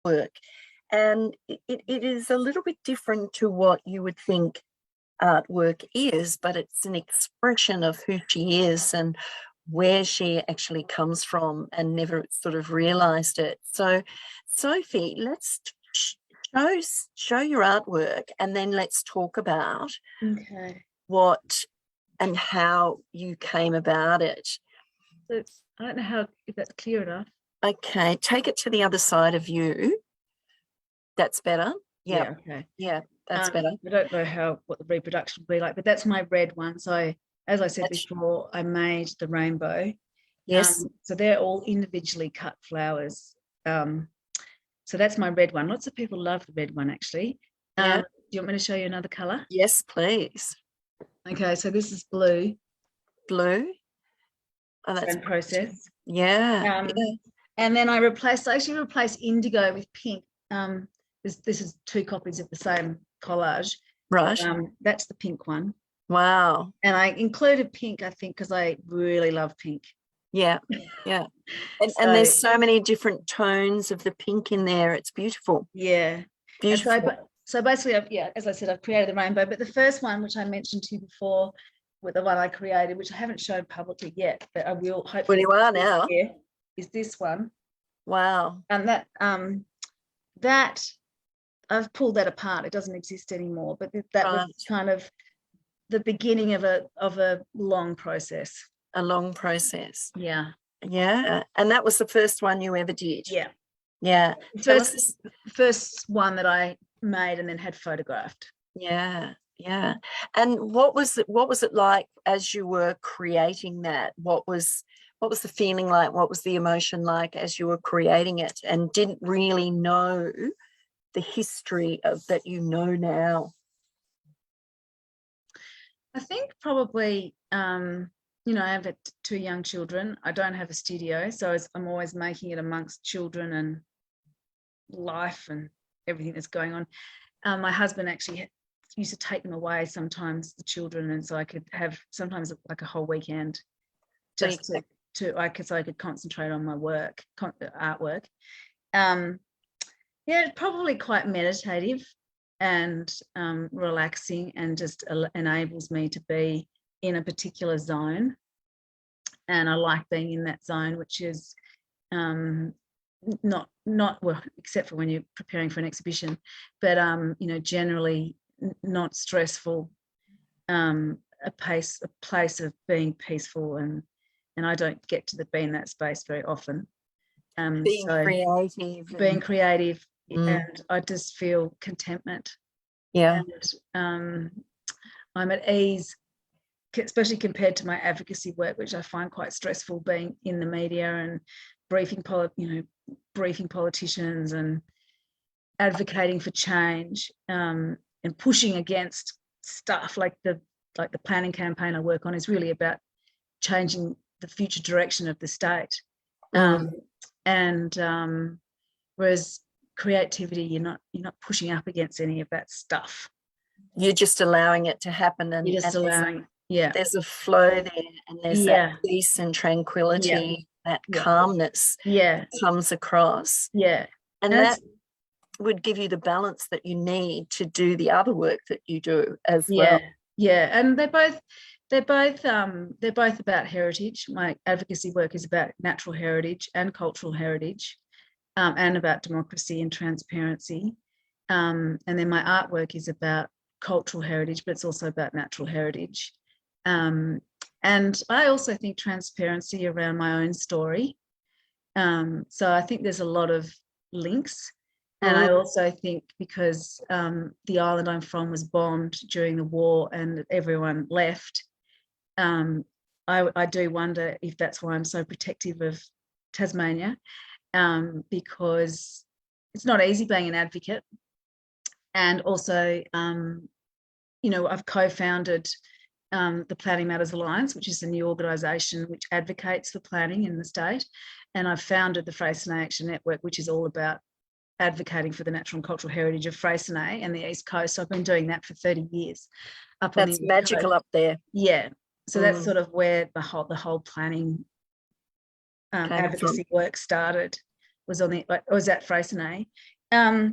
artwork, and it is a little bit different to what you would think artwork is, but it's an expression of who she is and where she actually comes from, and never sort of realized it. So, Sophie, let's show your artwork, and then let's talk about what and how you came about it. So I don't know if that's clear enough. Okay, take it to the other side of you. That's better. Yeah. Okay. Yeah, that's better. I don't know what the reproduction will be like, but that's my red one. So as I said before, I made the rainbow. Yes. So they're all individually cut flowers. So that's my red one. Lots of people love the red one, actually. Yeah. Do you want me to show you another color? Yes, please. Okay, so this is blue. Blue. Oh, that's in process. Yeah. And then I actually replaced indigo with pink. This is 2 copies of the same collage. Right. That's the pink one. Wow. And I included pink, I think, because I really love pink. Yeah. And there's so many different tones of the pink in there. It's beautiful. Yeah. Beautiful. So basically, as I said, I've created the rainbow. But the first one, which I mentioned to you before, with the one I created, which I haven't shown publicly yet, but I will hopefully. Well, you are now. Is this one. Wow. And that I've pulled that apart. It doesn't exist anymore. But that was kind of the beginning of a long process. A long process. Yeah. Yeah. And that was the first one you ever did. Yeah. Yeah. First one that I made and then had photographed. Yeah. Yeah. And what was it like as you were creating that? What was the feeling like? What was the emotion like as you were creating it and didn't really know the history of that you know now? I think probably, I have 2 young children. I don't have a studio, so I'm always making it amongst children and life and everything that's going on. My husband actually used to take them away sometimes, the children, and so I could have sometimes like a whole weekend just so I could concentrate on my artwork. Probably quite meditative and relaxing, and just enables me to be in a particular zone. And I like being in that zone, which is not well, except for when you're preparing for an exhibition, but generally not stressful, a place of being peaceful, and I don't get to be in that space very often. Being creative, and I just feel contentment. Yeah. And I'm at ease, especially compared to my advocacy work, which I find quite stressful, being in the media and briefing politicians and advocating for change, and pushing against stuff like the planning campaign I work on is really about changing the future direction of the state. Whereas creativity, you're not pushing up against any of that stuff. You're just allowing it to happen, and you're just allowing. There's a flow there, and there's that peace and tranquility, that calmness comes across. Yeah. And that would give you the balance that you need to do the other work that you do as well. Yeah. And they're both about heritage. My advocacy work is about natural heritage and cultural heritage, and about democracy and transparency. And then my artwork is about cultural heritage, but it's also about natural heritage. And I also think transparency around my own story. So I think there's a lot of links. And I also think because the island I'm from was bombed during the war and everyone left, I do wonder if that's why I'm so protective of Tasmania, because it's not easy being an advocate. And also, I've co-founded the Planning Matters Alliance, which is a new organisation which advocates for planning in the state. And I've founded the Freycinet Action Network, which is all about advocating for the natural and cultural heritage of Freycinet and the East Coast. So I've been doing that for 30 years. That's magical up there. Yeah. So that's sort of where the whole planning advocacy work started, was at Freycinet. I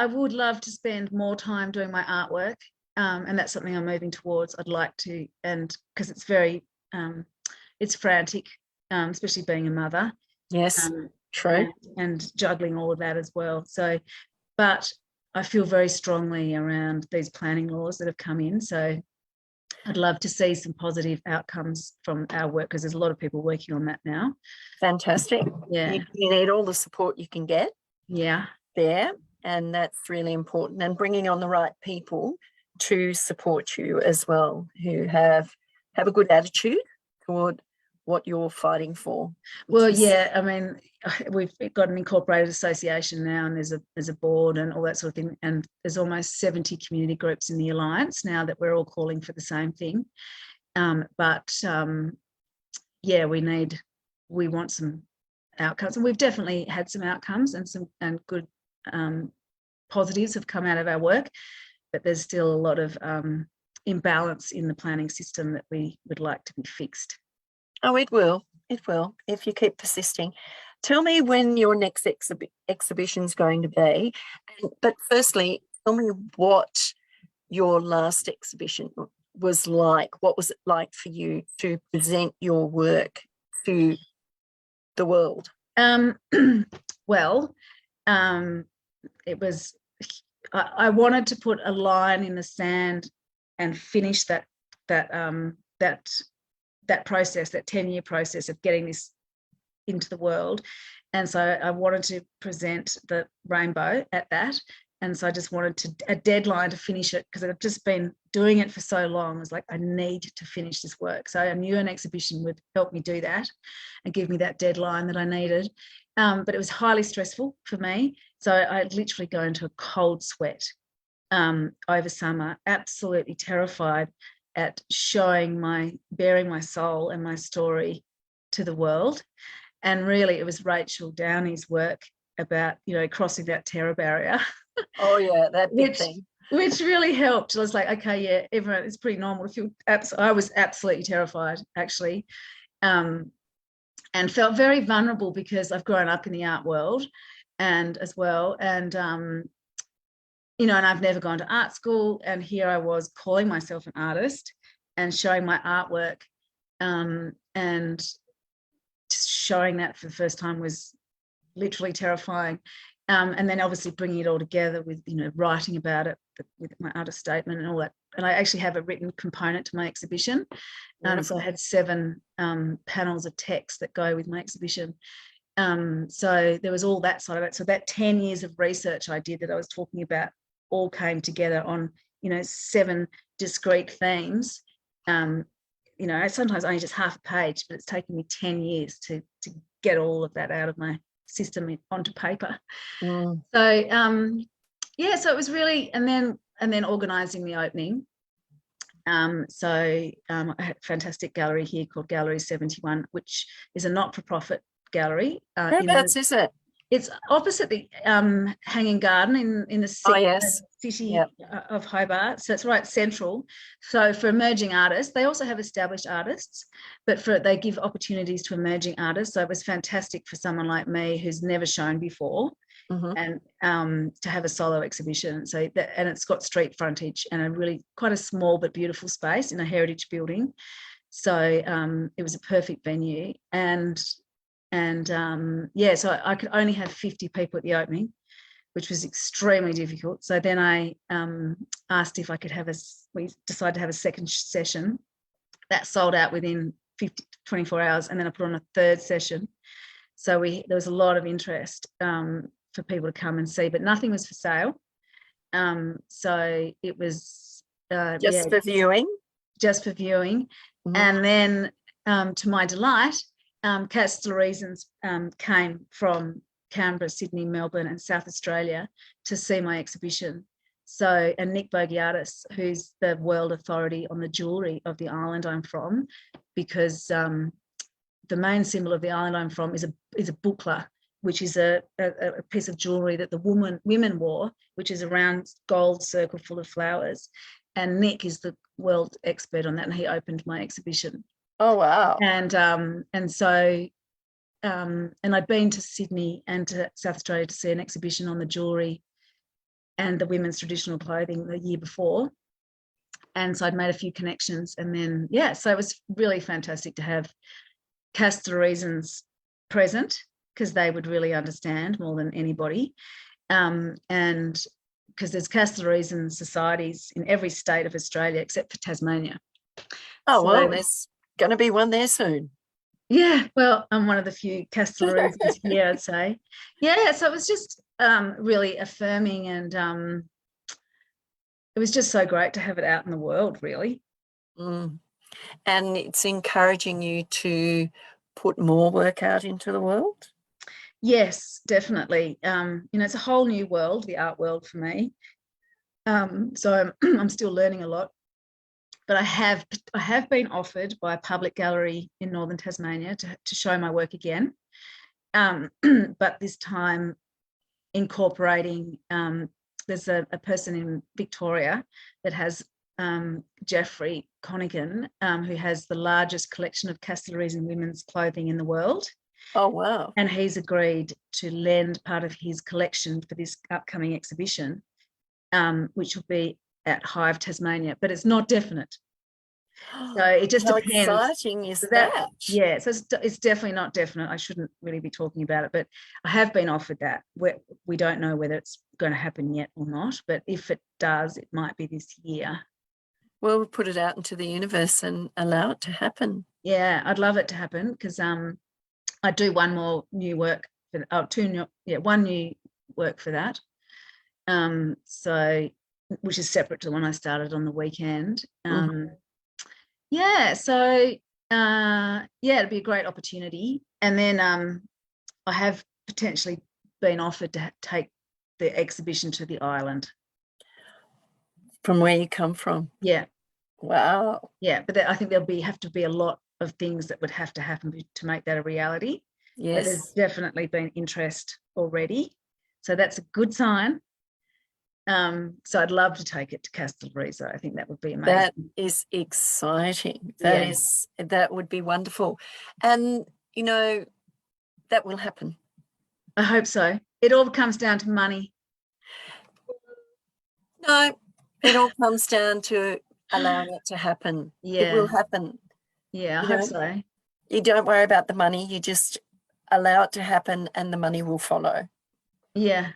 would love to spend more time doing my artwork, and that's something I'm moving towards. I'd like to, and because it's very it's frantic, especially being a mother. Yes, true. And juggling all of that as well. So, but I feel very strongly around these planning laws that have come in. So I'd love to see some positive outcomes from our work, because there's a lot of people working on that now. Fantastic. Yeah. You need all the support you can get. Yeah. There, and that's really important, and bringing on the right people to support you as well, who have a good attitude toward what you're fighting for. Well, yeah, I mean, we've got an incorporated association now, and there's a board and all that sort of thing, and there's almost 70 community groups in the alliance now that we're all calling for the same thing. We want some outcomes, and we've definitely had some outcomes, and good positives have come out of our work, but there's still a lot of imbalance in the planning system that we would like to be fixed. Oh, it will if you keep persisting. Tell me when your next exhibition's going to be, but firstly, tell me what your last exhibition was like. What was it like for you to present your work to the world? It was, I wanted to put a line in the sand and finish that process, that 10-year process of getting this into the world. And so I wanted to present the rainbow at that. And so I just wanted a deadline to finish it, because I've just been doing it for so long. I was like, I need to finish this work. So I knew an exhibition would help me do that and give me that deadline that I needed. But it was highly stressful for me. So I literally go into a cold sweat over summer, absolutely terrified at bearing my soul and my story to the world. And really, it was Rachel Downey's work about, crossing that terror barrier. Oh yeah, that big thing. Which really helped. I was like, okay, yeah, everyone, it's pretty normal to feel. I was absolutely terrified, actually, and felt very vulnerable, because I've grown up in the art world, and as well, and and I've never gone to art school, and here I was calling myself an artist and showing my artwork, and just showing that for the first time was literally terrifying. And then obviously bringing it all together with, writing about it with my artist statement and all that. And I actually have a written component to my exhibition. So I had 7 panels of text that go with my exhibition. So there was all that side of it. So that 10 years of research I did that I was talking about all came together on, 7 discrete themes. Sometimes only just half a page, but it's taken me 10 years to get all of that out of my system onto paper. So so it was really, and then organizing the opening. I had a fantastic gallery here called Gallery 71, which is a not-for-profit gallery. Whereabouts is it? It's opposite the Hanging Garden in the city of Hobart. So it's right central. So for emerging artists, they also have established artists, but they give opportunities to emerging artists. So it was fantastic for someone like me who's never shown before, and to have a solo exhibition. So and it's got street frontage and a really quite a small but beautiful space in a heritage building. So it was a perfect venue. So I could only have 50 people at the opening, which was extremely difficult. So then I asked if I could we decided to have a second session. That sold out within 24 hours, and then I put on a third session. So there was a lot of interest for people to come and see, but nothing was for sale. So it was just for viewing. Just for viewing. And then to my delight, Cats Reasons came from Canberra, Sydney, Melbourne and South Australia to see my exhibition. So, and Nick Bogiartis, who's the world authority on the jewellery of the island I'm from, because the main symbol of the island I'm from is a buckler, which is a piece of jewellery that the women wore, which is a round gold circle full of flowers. And Nick is the world expert on that, and he opened my exhibition. Oh wow! And so and I'd been to Sydney and to South Australia to see an exhibition on the jewellery and the women's traditional clothing the year before. And so I'd made a few connections, and then, yeah, so it was really fantastic to have Cast the Reasons present, because they would really understand more than anybody. And because there's Cast the Reasons societies in every state of Australia except for Tasmania. Oh, well, there's going to be one there soon. Yeah, well, I'm one of the few Cast the Reasons here, I'd say. Yeah, so it was just really affirming, and it was just so great to have it out in the world, really. And it's encouraging you to put more work out into the world? Yes, definitely. It's a whole new world, the art world for me. So I'm still learning a lot. But I have been offered by a public gallery in northern Tasmania to show my work again. But this time incorporating, there's a person in Victoria that has Jeffrey Conigan, who has the largest collection of Cast the Reasons women's clothing in the world. Oh, wow. And he's agreed to lend part of his collection for this upcoming exhibition, which will be at Hive, Tasmania, but it's not definite. So it just How depends. exciting is that? Yeah, so it's definitely not definite. I shouldn't really be talking about it, but I have been offered that. We don't know whether it's going to happen yet or not, but if it does, it might be this year. Well, we'll put it out into the universe and allow it to happen. Yeah, I'd love it to happen, because I do one more new work one new work for that. So which is separate to the one I started on the weekend. Yeah, so it'd be a great opportunity. And then I have potentially been offered to take the exhibition to the island. From where you come from? Yeah. Wow. Yeah, but I think there'll have to be a lot of things that would have to happen to make that a reality. Yes. But there's definitely been interest already. So that's a good sign. So I'd love to take it to Castelreza. I think that would be amazing. That is exciting. That would be wonderful. And, that will happen. I hope so. It all comes down to money. No, it all comes down to allowing it to happen. Yeah. It will happen. Yeah, I hope so. You don't worry about the money. You just allow it to happen and the money will follow. Yeah.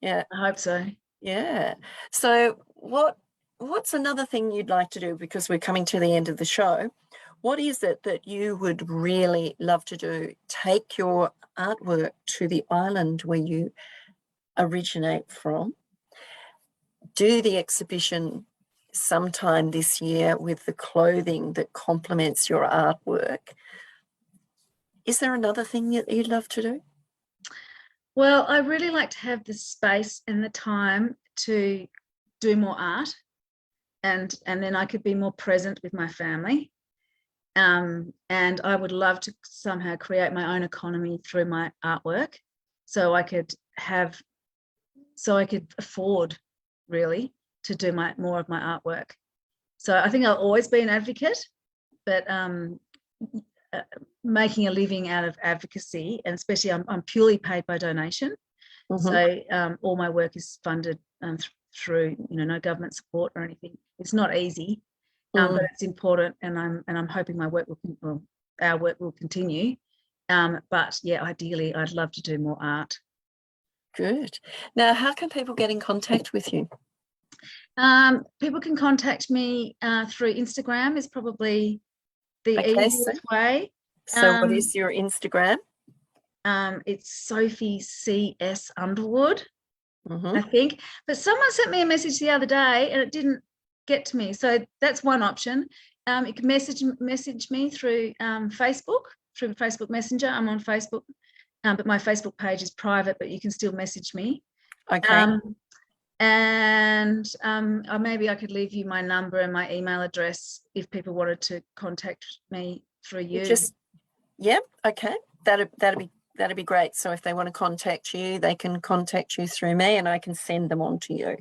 Yeah. I hope so. Yeah. So what's another thing you'd like to do, because we're coming to the end of the show? What is it that you would really love to do? Take your artwork to the island where you originate from. Do the exhibition sometime this year with the clothing that complements your artwork. Is there another thing that you'd love to do? Well, I really like to have the space and the time to do more art, and then I could be more present with my family. And I would love to somehow create my own economy through my artwork, so I could afford really to do more of my artwork. So I think I'll always be an advocate, but making a living out of advocacy, and especially I'm purely paid by donation. So all my work is funded through no government support or anything. It's not easy, but it's important, and I'm hoping our work will continue. But yeah, ideally I'd love to do more art. Good. Now, how can people get in contact with you? People can contact me through Instagram, is probably the easiest way. So what is your Instagram? It's Sophie CS Underwood, I think. But someone sent me a message the other day and it didn't get to me. So that's one option. You can message me through Facebook, through Facebook Messenger. I'm on Facebook, but my Facebook page is private, but you can still message me. Okay. And maybe I could leave you my number and my email address if people wanted to contact me through you. Okay. That'd be great. So if they want to contact you, they can contact you through me and I can send them on to you.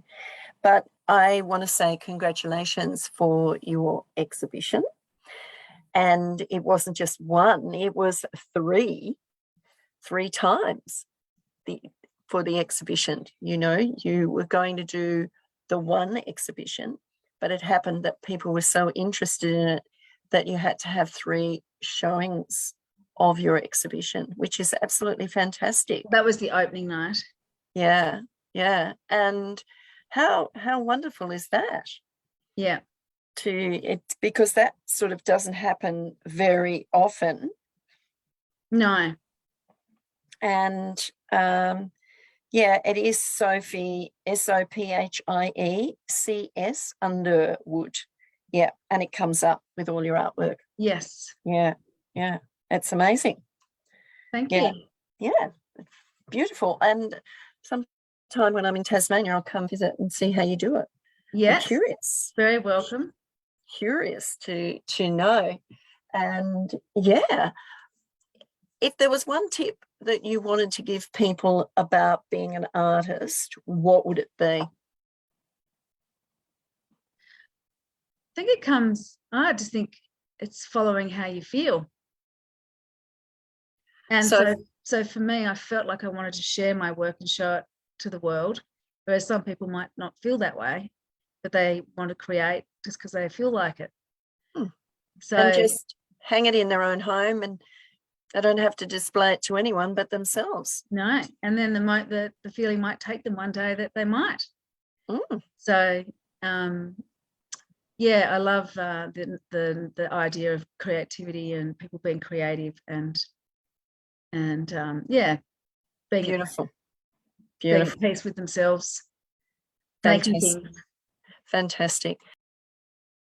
But I want to say congratulations for your exhibition. And it wasn't just one, it was 3. 3 times for the exhibition. You know, you were going to do the one exhibition, but it happened that people were so interested in it that you had to have 3 showings of your exhibition, which is absolutely fantastic. That was the opening night. Yeah, yeah. And how wonderful is that? Yeah. Because that sort of doesn't happen very often. No. And yeah, it is Sophie, SOPHIECS Underwood. Yeah, and it comes up with all your artwork. Yes. Yeah, yeah. It's amazing. Thank Yeah. you. Yeah, beautiful. And sometime when I'm in Tasmania, I'll come visit and see how you do it. Yes. I'm curious. Very welcome. Curious to know. And yeah, if there was one tip that you wanted to give people about being an artist, what would it be? I just think it's following how you feel. And so for me, I felt like I wanted to share my work and show it to the world, whereas some people might not feel that way, but they want to create just because they feel like it. So and just hang it in their own home, and they don't have to display it to anyone but themselves. No, and then the feeling might take them one day that they might. So yeah, I love the idea of creativity and people being creative and yeah, being Beautiful. at peace with themselves, Fantastic. making things. Fantastic.